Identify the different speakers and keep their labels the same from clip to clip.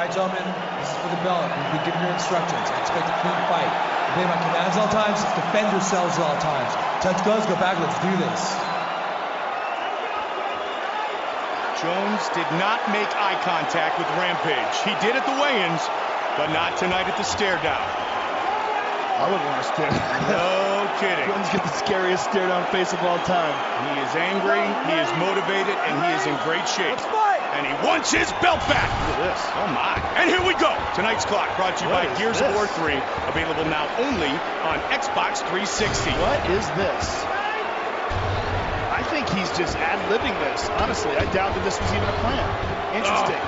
Speaker 1: All right, gentlemen, this is for the belt. We've been given your instructions. I expect a clean fight. Obey my commands at all times. Defend yourselves at all times. Touch gloves, go back. Let's do this.
Speaker 2: Jones did not make eye contact with Rampage. He did at the weigh-ins, but not tonight at the stare-down.
Speaker 3: I wouldn't want to stare.
Speaker 2: No kidding.
Speaker 3: Jones get the scariest stare-down face of all time.
Speaker 2: He is angry, he is motivated, and he is in great shape.
Speaker 1: Let's fight!
Speaker 2: And he wants his belt back.
Speaker 3: Look at this.
Speaker 2: Oh my. And here we go. Tonight's clock brought to you by
Speaker 3: What is
Speaker 2: Gears
Speaker 3: this?
Speaker 2: of War 3, available now only on Xbox 360.
Speaker 3: What is this? I think he's just ad-libbing this. Honestly, I doubt that this was even a plan. Interesting.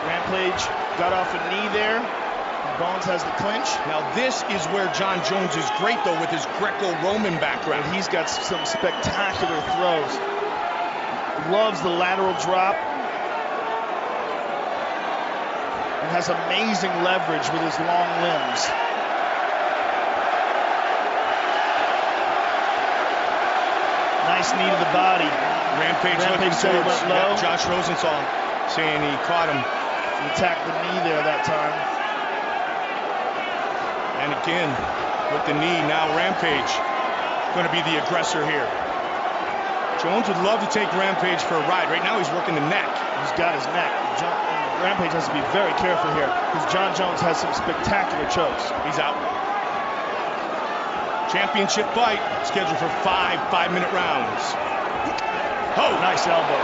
Speaker 3: Rampage got off a knee there. Bones has the clinch.
Speaker 2: Now this is where Jon Jones is great, though, with his Greco-Roman background.
Speaker 3: And he's got some spectacular throws. Loves the lateral drop. And has amazing leverage with his long limbs. Nice knee to the body.
Speaker 2: Rampage looking
Speaker 3: said he
Speaker 2: towards
Speaker 3: went low.
Speaker 2: Josh Rosenthal, saying he caught him.
Speaker 3: He attacked the knee there that time.
Speaker 2: And again, with the knee, now Rampage going to be the aggressor here. Jones would love to take Rampage for a ride. Right now he's working the neck.
Speaker 3: He's got his neck. Rampage has to be very careful here because Jon Jones has some spectacular chokes.
Speaker 2: He's out. Championship fight scheduled for 5-minute rounds.
Speaker 3: Oh, nice elbow.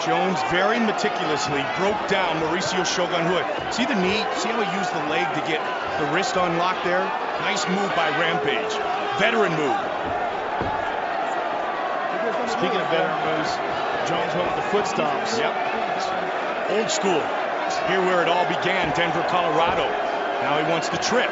Speaker 2: Jones very meticulously broke down Mauricio Shogun Hood. See the knee? See how he used the leg to get the wrist on lock there? Nice move by Rampage. Veteran move.
Speaker 3: Speaking of veteran moves, Jones went with the foot stomps.
Speaker 2: Yep. Old school. Here where it all began, Denver, Colorado. Now he wants the trip.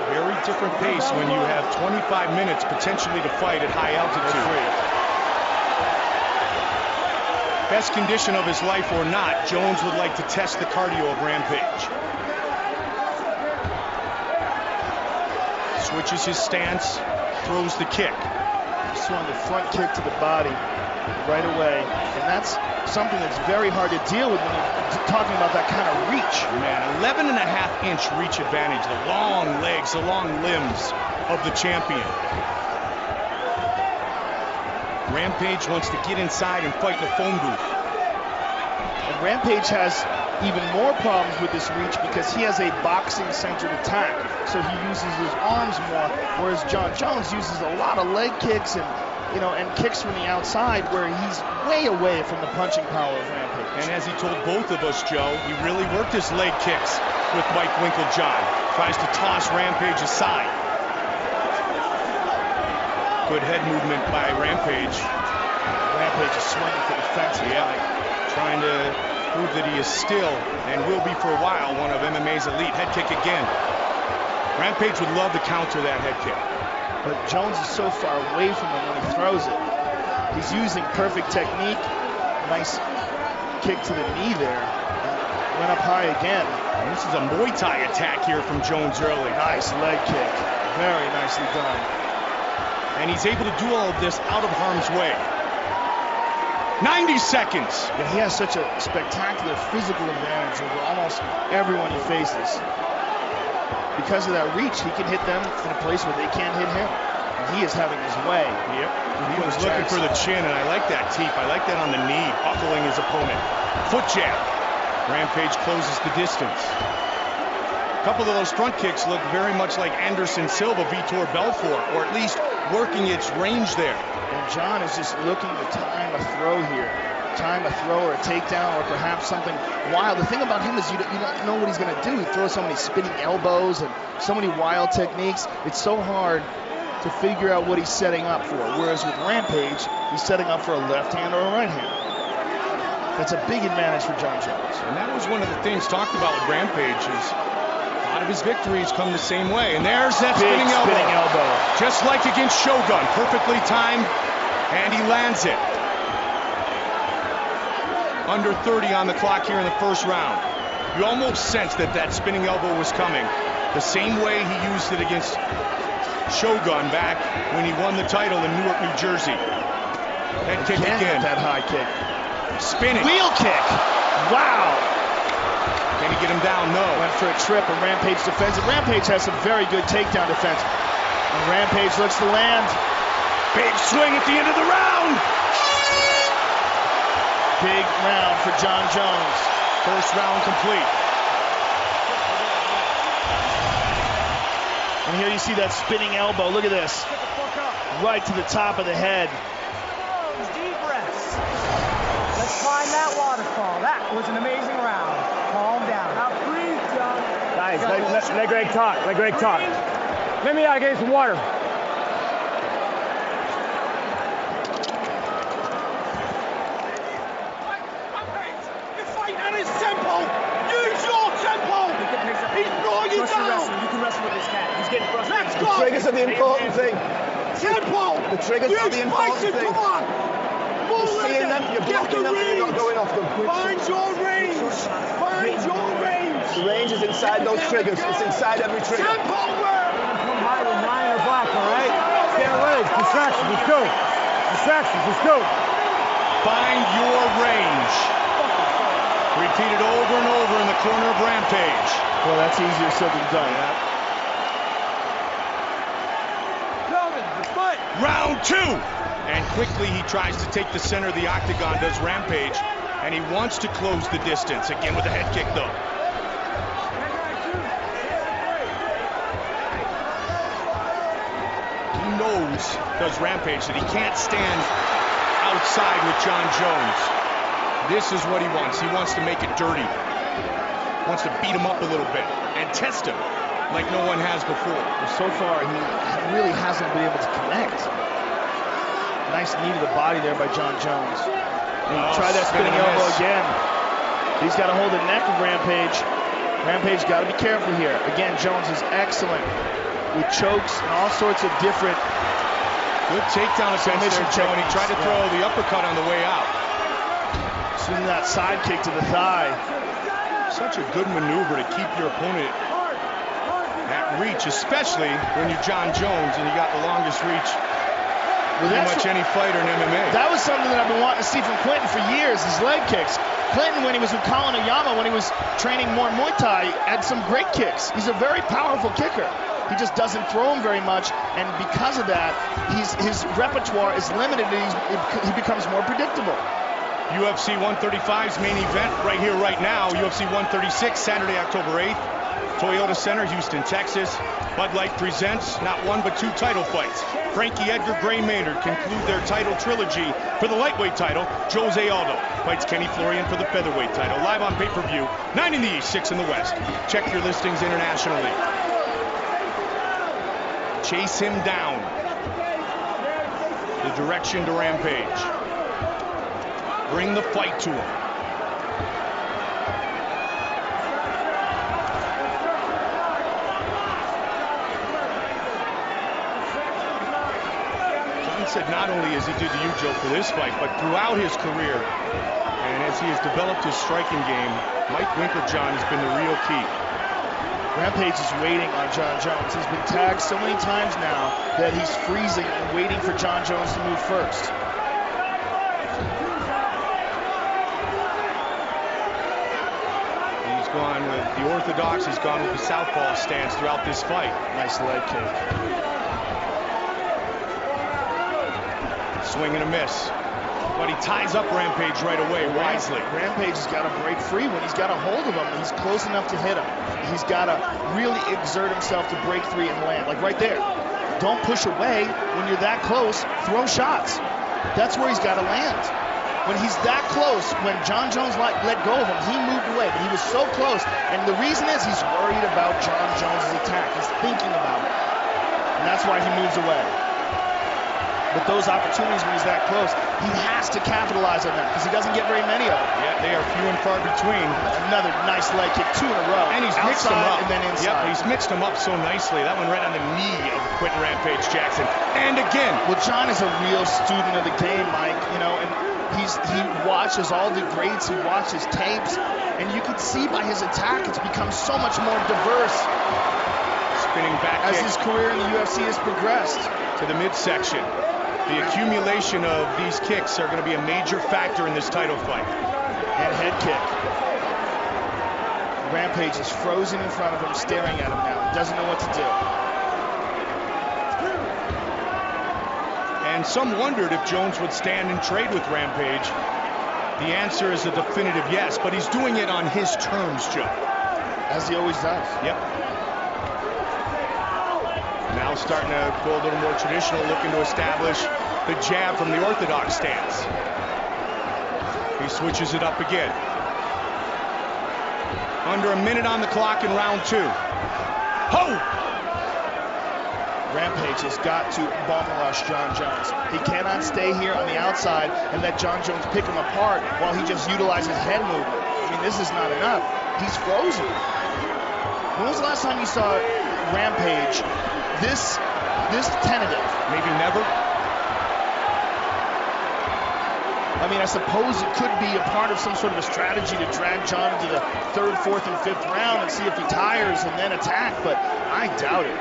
Speaker 2: Very different pace when you have 25 minutes potentially to fight at high altitude. Best condition of his life or not, Jones would like to test the cardio of Rampage. Switches his stance, throws the kick.
Speaker 3: Swung the front kick to the body right away. And that's something that's very hard to deal with when you're talking about that kind of reach.
Speaker 2: Man, 11.5-inch reach advantage. The long legs, the long limbs of the champion. Rampage wants to get inside and fight in the phone booth.
Speaker 3: And Rampage has even more problems with this reach because he has a boxing-centered attack. So he uses his arms more, whereas Jon Jones uses a lot of leg kicks and kicks from the outside where he's way away from the punching power of Rampage.
Speaker 2: And as he told both of us, Joe, he really worked his leg kicks with Mike Winkeljohn. Tries to toss Rampage aside. Good head movement by Rampage.
Speaker 3: Rampage is swinging for the fences.
Speaker 2: Yeah, trying to prove that he is still, and will be for a while, one of MMA's elite. Head kick again. Rampage would love to counter that head kick.
Speaker 3: But Jones is so far away from him when he throws it. He's using perfect technique. Nice kick to the knee there. Went up high again.
Speaker 2: And this is a Muay Thai attack here from Jones early.
Speaker 3: Nice leg kick. Very nicely done.
Speaker 2: And he's able to do all of this out of harm's way. 90 seconds.
Speaker 3: Yeah, he has such a spectacular physical advantage over almost everyone he faces. Because of that reach, he can hit them in a place where they can't hit him. And he is having his way.
Speaker 2: Yep. He was looking for the chin, and I like that teep. I like that on the knee, buckling his opponent. Foot jab. Rampage closes the distance. A couple of those front kicks look very much like Anderson Silva, Vitor Belfort, or at least working its range there.
Speaker 3: And Jon is just looking to time a throw here. Time a throw or a takedown or perhaps something wild. The thing about him is you don't know what he's going to do. He throws so many spinning elbows and so many wild techniques. It's so hard to figure out what he's setting up for. Whereas with Rampage, he's setting up for a left hand or a right hand. That's a big advantage for Jon Jones.
Speaker 2: And that was one of the things talked about with Rampage is a lot of his victories come the same way. And there's that spinning elbow. Just like against Shogun. Perfectly timed, and he lands it. Under 30 on the clock here in the first round. You almost sensed that that spinning elbow was coming. The same way he used it against Shogun back when he won the title in Newark, New Jersey. Head kick again.
Speaker 3: That high kick.
Speaker 2: Spinning.
Speaker 3: Wheel kick. Wow.
Speaker 2: Can he get him down? No.
Speaker 3: Went for a trip, and Rampage defends it. Rampage has some very good takedown defense. And Rampage looks to land.
Speaker 2: Big swing at the end of the round.
Speaker 3: Big round for Jon Jones.
Speaker 2: First round complete.
Speaker 3: And here you see that spinning elbow. Look at this. Right to the top of the head.
Speaker 4: Deep breaths. Let's climb that waterfall. That was an amazing round. Calm down. Now breathe, John.
Speaker 5: Guys, let Greg talk. Let Greg talk. Let me out get some water.
Speaker 6: The triggers are the important thing.
Speaker 4: Tempo!
Speaker 6: The triggers are the important thing.
Speaker 4: Come on!
Speaker 6: You're seeing them, you're blocking them, and you're not going off them.
Speaker 4: Find your range! Find your range!
Speaker 6: The range is inside those triggers. It's inside every trigger.
Speaker 4: Tempo work!
Speaker 5: Come high with 9 or black, all right? Get away. Distractions, let's go. Distractions, let's go.
Speaker 2: Find your range. Repeated over and over in the corner of Rampage.
Speaker 3: Well, that's easier said than done.
Speaker 2: Round 2. And quickly he tries to take the center of the octagon, does Rampage. And he wants to close the distance. Again with a head kick, though. He knows, does Rampage, that he can't stand outside with Jon Jones. This is what he wants. He wants to make it dirty. Wants to beat him up a little bit and test him like no one has before.
Speaker 3: So far, he really hasn't been able to connect. Nice knee to the body there by Jon Jones. And try that spinning elbow again. He's got to hold the neck of Rampage. Rampage got to be careful here. Again, Jones is excellent with chokes and all sorts of different.
Speaker 2: Good takedown attempt there, Joe, and he tried to throw the uppercut on the way out.
Speaker 3: Swinging that side kick to the thigh.
Speaker 2: Such a good maneuver to keep your opponent at reach, especially when you're Jon Jones and you got the longest reach pretty much any fighter in MMA.
Speaker 3: That was something that I've been wanting to see from Clinton for years, his leg kicks. Clinton, when he was with Colin Oyama, when he was training more Muay Thai, had some great kicks. He's a very powerful kicker. He just doesn't throw them very much, and because of that, his repertoire is limited, and he becomes more predictable.
Speaker 2: UFC 135's main event right here, right now. UFC 136, Saturday, October 8th. Toyota Center, Houston, Texas. Bud Light presents not one but 2 title fights. Frankie Edgar, Gray Maynard conclude their title trilogy for the lightweight title. Jose Aldo fights Kenny Florian for the featherweight title. Live on pay-per-view, 9 in the East, 6 in the West. Check your listings internationally. Chase him down. The direction to Rampage. Bring the fight to him. John said not only as he did to you, Joe, for this fight, but throughout his career, and as he has developed his striking game, Mike Winkeljohn has been the real key.
Speaker 3: Rampage is waiting on Jon Jones. He's been tagged so many times now that he's freezing and waiting for Jon Jones to move first.
Speaker 2: He's gone with the orthodox, he's gone with the southpaw stance throughout this fight.
Speaker 3: Nice leg kick.
Speaker 2: Swing and a miss. But he ties up Rampage right away, wisely.
Speaker 3: Rampage has got to break free. When he's got a hold of him, he's close enough to hit him. He's got to really exert himself to break free and land. Like right there. Don't push away. When you're that close, throw shots. That's where he's got to land. When he's that close, when Jon Jones let go of him, he moved away, but he was so close. And the reason is he's worried about Jon Jones' attack. He's thinking about it. And that's why he moves away. But those opportunities when he's that close, he has to capitalize on that because he doesn't get very many of them.
Speaker 2: Yeah, they are few and far between.
Speaker 3: Another nice leg kick, 2 in a row.
Speaker 2: And he's mixed them up.
Speaker 3: And then inside.
Speaker 2: Yep, he's mixed them up so nicely. That one right on the knee of Quinton Rampage Jackson. And again.
Speaker 3: Well, Jon is a real student of the game, Mike. You know, and he watches all the greats, he watches tapes, and you can see by his attack it's become so much more diverse.
Speaker 2: Spinning back
Speaker 3: as
Speaker 2: kick
Speaker 3: his career in the UFC has progressed.
Speaker 2: To the midsection. The accumulation of these kicks are going to be a major factor in this title fight.
Speaker 3: And head kick. Rampage is frozen in front of him, staring at him now. He doesn't know what to do.
Speaker 2: And some wondered if Jones would stand and trade with Rampage. The answer is a definitive yes, but he's doing it on his terms, Joe.
Speaker 3: As he always does.
Speaker 2: Yep. Now starting to go a little more traditional, looking to establish the jab from the orthodox stance. He switches it up again. Under a minute on the clock in round 2. Ho!
Speaker 3: Rampage has got to bomb rush Jon Jones. He cannot stay here on the outside and let Jon Jones pick him apart while he just utilizes head movement. I mean, this is not enough. He's frozen. When was the last time you saw Rampage this tentative?
Speaker 2: Maybe never.
Speaker 3: I mean, I suppose it could be a part of some sort of a strategy to drag Jon into the 3rd, 4th, and 5th round and see if he tires and then attack, but I doubt it.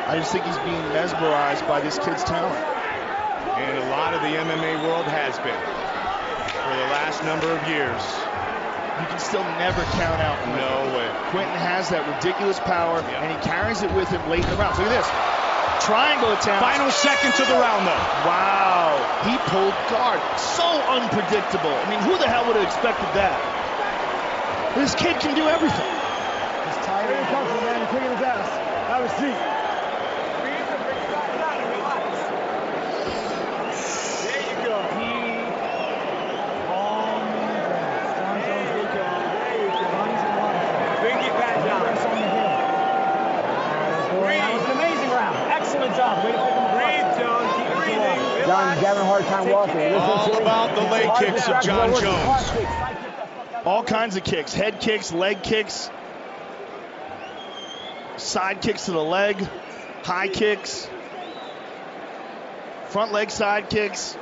Speaker 3: I just think he's being mesmerized by this kid's talent.
Speaker 2: And a lot of the MMA world has been for the last number of years.
Speaker 3: You can still never count out Quinton.
Speaker 2: No way.
Speaker 3: Quinton has that ridiculous power, and he carries it with him late in the round. Look at this. Triangle attempt.
Speaker 2: Final seconds of the round, though.
Speaker 3: Wow. He pulled guard. So unpredictable. I mean, who the hell would have expected that? This kid can do everything.
Speaker 5: He's tired. Here he comes, man. He's kicking his ass. Have a seat. There you go. Bring it back down.
Speaker 4: That was an amazing round. Excellent job. Way to pick him apart.
Speaker 5: Breathe, Jon. Keep breathing. Jon, he's having a hard time walking.
Speaker 2: All about the leg kicks of Jon Jones.
Speaker 3: All kinds of kicks. Head kicks, leg kicks, side kicks to the leg, high kicks, front leg side kicks.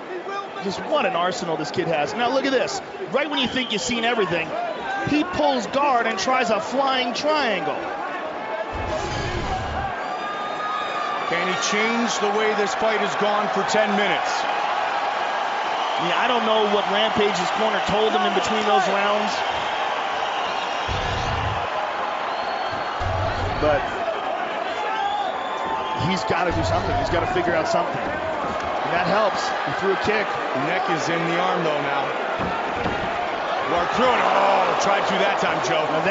Speaker 3: Just what an arsenal this kid has. Now look at this. Right when you think you've seen everything, he pulls guard and tries a flying triangle.
Speaker 2: Can he change the way this fight has gone for 10 minutes?
Speaker 3: Yeah, I don't know what Rampage's corner told him in between those rounds. But he's got to do something. He's got to figure out something. And that helps. He threw a kick.
Speaker 2: Neck is in the arm, though, now. Work through it. Oh, tried to that time, Joe.
Speaker 3: Now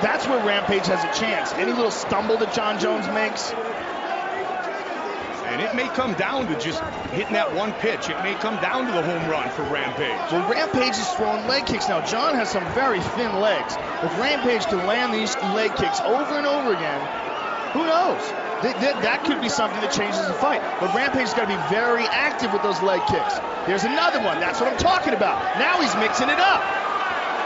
Speaker 3: that's where Rampage has a chance. Any little stumble that Jon Jones makes.
Speaker 2: And it may come down to just hitting that one pitch. It may come down to the home run for Rampage.
Speaker 3: Well, Rampage is throwing leg kicks now. Jon has some very thin legs. If Rampage can land these leg kicks over and over again, who knows? That could be something that changes the fight. But Rampage's got to be very active with those leg kicks. There's another one. That's what I'm talking about. Now he's mixing it up.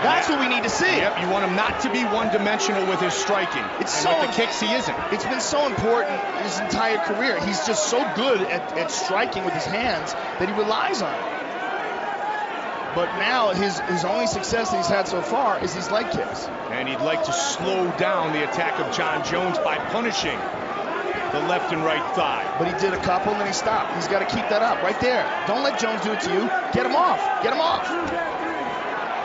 Speaker 3: That's what we need to see.
Speaker 2: Yep, you want him not to be one-dimensional with his striking.
Speaker 3: It's
Speaker 2: and
Speaker 3: so
Speaker 2: with the kicks, he isn't.
Speaker 3: It's been so important his entire career. He's just so good at striking with his hands that he relies on it. But now his only success that he's had so far is these leg kicks.
Speaker 2: And he'd like to slow down the attack of Jon Jones by punishing the left and right thigh.
Speaker 3: But he did a couple and then he stopped. He's got to keep that up right there. Don't let Jones do it to you. Get him off. Get him off.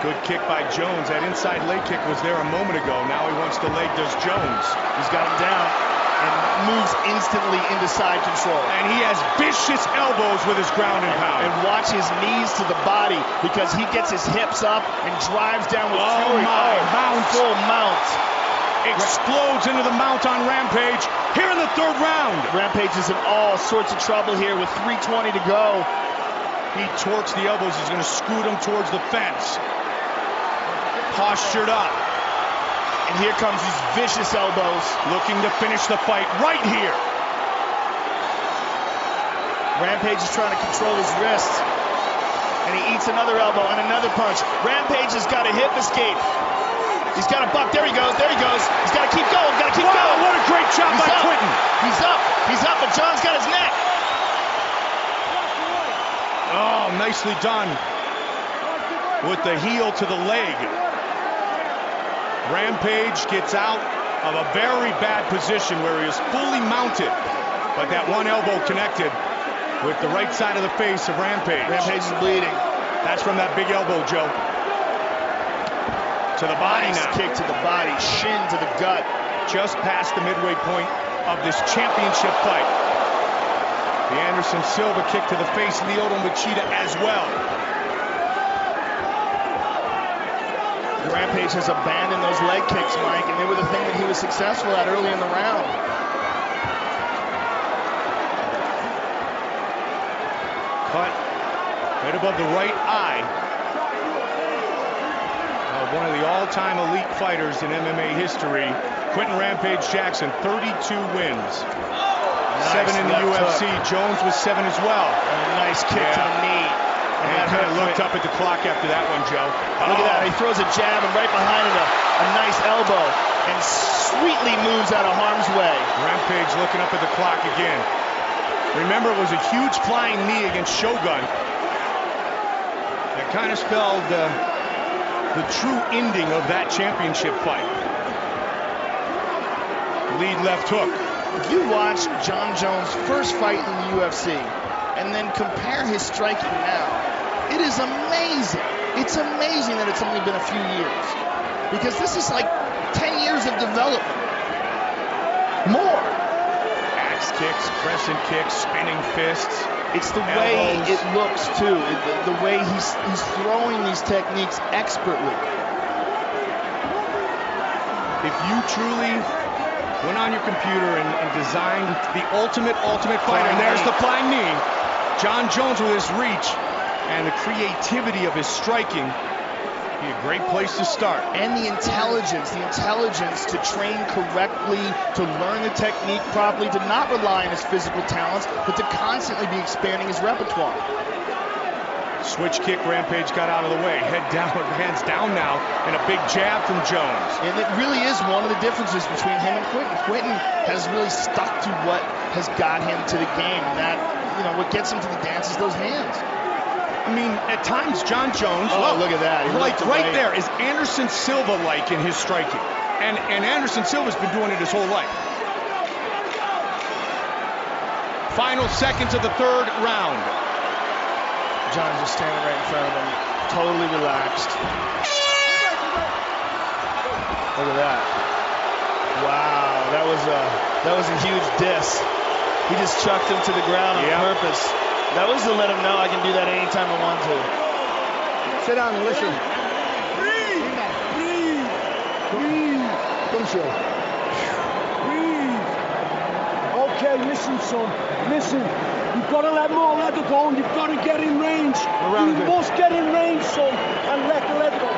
Speaker 2: Good kick by Jones. That inside leg kick was there a moment ago. Now he wants to leg does Jones.
Speaker 3: He's got him down and moves instantly into side control.
Speaker 2: And he has vicious elbows with his ground and pound.
Speaker 3: And watch his knees to the body because he gets his hips up and drives down with fury.
Speaker 2: Mount.
Speaker 3: Full mount.
Speaker 2: Explodes into the mount on Rampage here in the 3rd round.
Speaker 3: Rampage is in all sorts of trouble here with 3:20 to go.
Speaker 2: He torques the elbows. He's going to scoot him towards the fence. Postured up.
Speaker 3: And here comes these vicious elbows.
Speaker 2: Looking to finish the fight right here.
Speaker 3: Rampage is trying to control his wrists. And he eats another elbow and another punch. Rampage has got a hip escape. He's got a buck. There he goes. There he goes. He's got to keep going. Got to keep going.
Speaker 2: What a great job by Quinton.
Speaker 3: He's up. He's up, but Jon's got his neck.
Speaker 2: Oh, nicely done with the heel to the leg. Rampage gets out of a very bad position where he is fully mounted, but that one elbow connected with the right side of the face of Rampage.
Speaker 3: Rampage is bleeding.
Speaker 2: That's from that big elbow, Joe. To the body
Speaker 3: Nice
Speaker 2: now.
Speaker 3: kick to the body, shin to the gut.
Speaker 2: Just past the midway point of this championship fight. The Anderson Silva kick to the face of Lyoto Machida as well.
Speaker 3: Rampage has abandoned those leg kicks, Mike, and they were the thing that he was successful at early in the round.
Speaker 2: Cut right above the right eye of one of the all-time elite fighters in MMA history, Quinton Rampage Jackson, 32 wins.
Speaker 3: Nice
Speaker 2: 7 in the
Speaker 3: left
Speaker 2: UFC.
Speaker 3: hook.
Speaker 2: Jones was 7 as well.
Speaker 3: And a nice kick to the knee.
Speaker 2: And
Speaker 3: that
Speaker 2: kind
Speaker 3: hurt
Speaker 2: of looked
Speaker 3: Quinton.
Speaker 2: up at the clock after that one, Joe.
Speaker 3: Look at that. He throws a jab, and right behind it, a nice elbow, and sweetly moves out of harm's way.
Speaker 2: Rampage looking up at the clock again. Remember, it was a huge flying knee against Shogun. That kind of spelled the true ending of that championship fight. Lead left hook.
Speaker 3: If you watch Jon Jones' first fight in the UFC and then compare his striking now, it is amazing. It's amazing that it's only been a few years, because this is like 10 years of development. More.
Speaker 2: Axe kicks, crescent kicks, spinning fists.
Speaker 3: It's the way
Speaker 2: elbows.
Speaker 3: it looks too. The way he's throwing these techniques expertly.
Speaker 2: If you truly went on your computer and designed the ultimate fighter, and there's the flying knee, Jon Jones with his reach and the creativity of his striking, be a great place to start.
Speaker 3: And the intelligence to train correctly, to learn the technique properly, to not rely on his physical talents, but to constantly be expanding his repertoire.
Speaker 2: Switch kick, Rampage got out of the way. Head down, hands down now, and a big jab from Jones.
Speaker 3: And it really is one of the differences between him and Quinton. Quinton has really stuck to what has got him to the game, and that, what gets him to the dance is those hands.
Speaker 2: I mean, at times, Jon Jones,
Speaker 3: look at that.
Speaker 2: Right there is Anderson Silva-like in his striking. And Anderson Silva's been doing it his whole life. Final seconds of the third round.
Speaker 3: Jon's just standing right in front of him, totally relaxed. Look at that. Wow, that was a huge diss. He just chucked him to the ground on purpose. That was to let him know I can do that anytime I want to.
Speaker 6: Sit down and listen. Breathe. Don't show.
Speaker 5: Breathe. Okay, listen, son. Listen. You've got to let more leather go, and you've got to get in range. You must get in range, son, and let the leather go.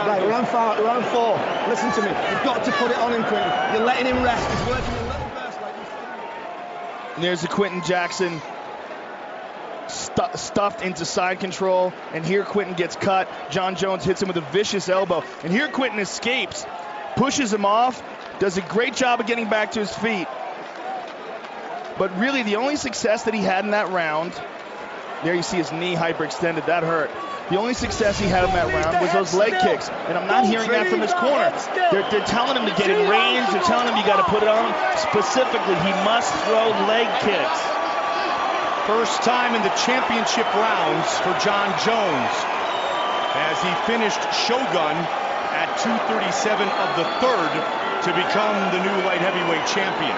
Speaker 6: Right, round four. Listen to me. You've got to put it on him, Quinton. You're letting him rest. He's working a little rest like you said.
Speaker 3: And there's the Quinton Jackson stuffed into side control, and here Quinton gets cut. Jon Jones hits him with a vicious elbow, and here Quinton escapes, pushes him off, does a great job of getting back to his feet. But really, the only success that he had in that round, there you see his knee hyperextended, that hurt. The only success he had in that round was those leg kicks, and I'm not hearing that from his corner. They're telling him to get in range, they're telling him you got to put it on. Specifically, he must throw leg kicks.
Speaker 2: First time in the championship rounds for Jon Jones, as he finished Shogun at 237 of the third to become the new light heavyweight champion.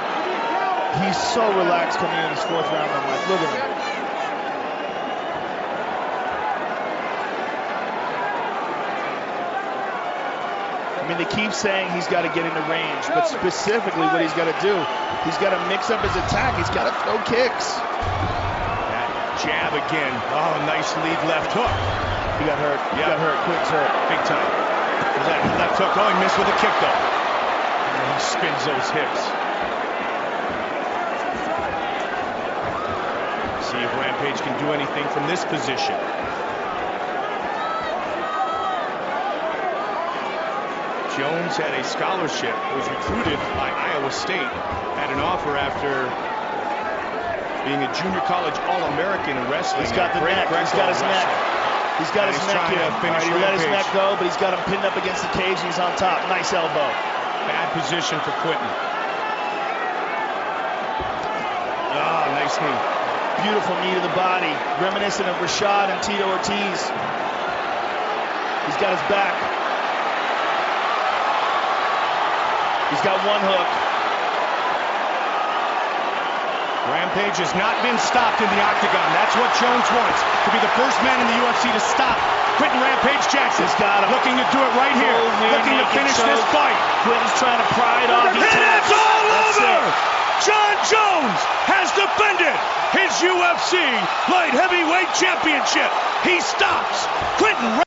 Speaker 3: He's so relaxed coming in his fourth round. I'm like, look at him. I mean, they keep saying he's got to get into range, but specifically what he's got to do, he's got to mix up his attack. He's got to throw kicks.
Speaker 2: That jab again. Oh, nice lead left hook.
Speaker 3: He got hurt. He got hurt. Quinton's hurt.
Speaker 2: Big time. That left hook. Oh, he missed with a kick, though. And he spins those hips. See if Rampage can do anything from this position. Jones had a scholarship, was recruited by Iowa State, had an offer after being a junior college All-American in wrestling.
Speaker 3: He's got the neck. He's got his neck. He's got his neck here. He let his neck go, but he's got him pinned up against the cage, and he's on top. Nice elbow.
Speaker 2: Bad position for Quinton. Ah, nice knee.
Speaker 3: Beautiful knee to the body, reminiscent of Rashad and Tito Ortiz. He's got his back. He's got one hook.
Speaker 2: Rampage has not been stopped in the octagon. That's what Jones wants, to be the first man in the UFC to stop Quinton Rampage Jackson.
Speaker 3: He's got him.
Speaker 2: Looking to do it right here. Looking to finish this fight.
Speaker 3: Quinton's trying to pry it off.
Speaker 2: And it's all over! Jon Jones has defended his UFC light heavyweight championship. He stops Quinton